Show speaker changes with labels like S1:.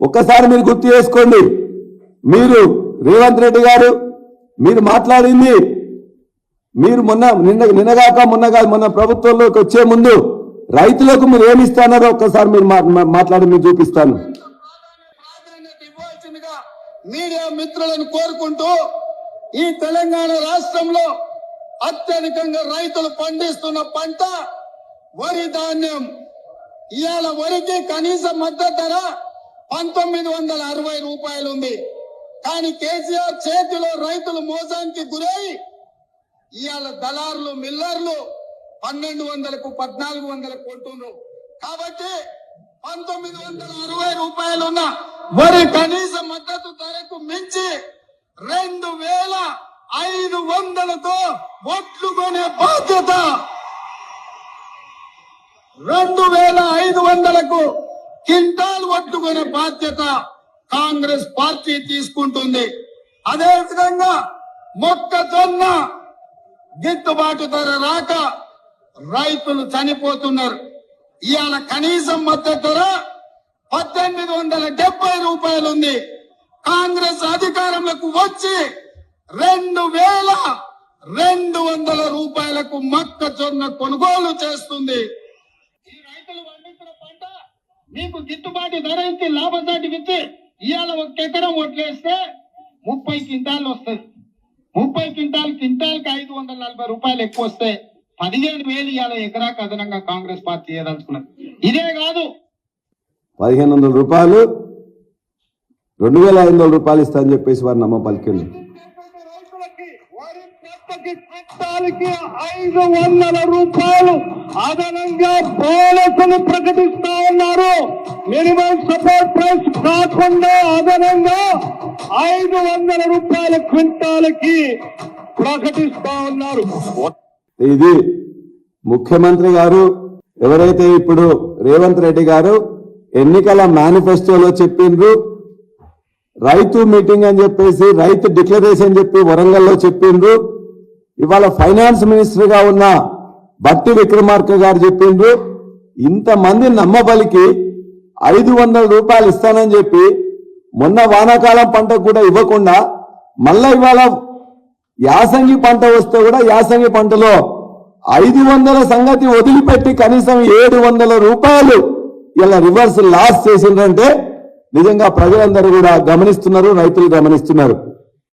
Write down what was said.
S1: ఒక్కసారి మీరు గుర్తు చేసుకోండి. మీరు రేవంత్ రెడ్డి గారు మీరు మాట్లాడింది, మీరు మొన్న ప్రభుత్వంలోకి వచ్చే ముందు రైతులకు మీరు ఏమి ఇస్తారో ఒక్కసారి మీరు మాట్లాడి మీరు చూపిస్తాను.
S2: మీడియా మిత్రులను కోరుకుంటూ, ఈ తెలంగాణ రాష్ట్రంలో అత్యధికంగా రైతులు పండిస్తున్న పంట వరి ధాన్యం. ఇవాళ వరికి కనీస మద్దతు ధర 1960 రూపాయలు ఉంది. కానీ కేసీఆర్ చేతిలో రైతులు మోసానికి గురై ఇవాళ దళారులు మిల్లర్లు 1200కు 1400కు కొంటున్నారు. కాబట్టి 1960 రూపాయలున్న వరి కనీస మద్దతు ధరకు మించి 2500తో ఒట్లు కొనే బాధ్యత, 2500కు క్వింటాల్ ఒట్లు కొనే బాధ్యత కాంగ్రెస్ పార్టీ తీసుకుంటుంది. అదేవిధంగా మొక్కజొన్న గిట్టుబాటు ధర రాక రైతులు చనిపోతున్నారు. ఇవాళ కనీసం మద్దతు ధర 1870 రూపాయలు ఉంది. కాంగ్రెస్ అధికారంలోకి వచ్చి 2200 రూపాయలకు మొక్కజొన్న కొనుగోలు చేస్తుంది. ఈ రైతులు పండించిన పంట మీకు గిట్టుబాటు ధర ఇచ్చి లాభసాటి ఇచ్చి ఇవాళ 1 ఎకరం ఒట్లేస్తే 30 క్వింటాలు వస్తుంది. 30 క్వింటాల్కి 540 రూపాయలు ఎక్కువ వస్తే 15,000 ఇవాళ ఎకరాకు అదనంగా కాంగ్రెస్ పార్టీ చేయదలుచుకున్నది. ఇదే కాదు
S1: 1500 రూపాయలు 2500 రూపాయలు ఇస్తా అని చెప్పేసి వారు నమ్మ పలికింది.
S2: క్వింటాల్కి 500 రూపాయలు అదనంగా బోనస్ను ప్రకటిస్తా ఉన్నారు. మినిమం సపోర్ట్ ప్రైస్ కాకుండా అదనంగా 500 రూపాయల క్వింటాల్కి ప్రకటిస్తా ఉన్నారు.
S1: ఇది ముఖ్యమంత్రి గారు ఎవరైతే ఇప్పుడు రేవంత్ రెడ్డి గారు ఎన్నికల మేనిఫెస్టోలో చెప్పిండ్రు, రైతు మీటింగ్ అని చెప్పేసి రైతు డిక్లరేషన్ చెప్పి వరంగల్లో చెప్పిండ్రు. ఇవాళ ఫైనాన్స్ మినిస్టర్ గా ఉన్న బట్టి విక్రమార్క గారు చెప్పిండ్రు. ఇంతమంది నమ్మబలికి 500 రూపాయలు ఇస్తానని చెప్పి మొన్న వానాకాలం పంటకు కూడా ఇవ్వకుండా మళ్ళా ఇవాళ యాసంగి పంట వస్తే కూడా యాసంగి పంటలో 500 సంగతి వదిలిపెట్టి కనీసం 700 రూపాయలు ఇలా రివర్స్ లాస్ చేసిందంటే నిజంగా ప్రజలందరూ కూడా గమనిస్తున్నారు, రైతులు గమనిస్తున్నారు.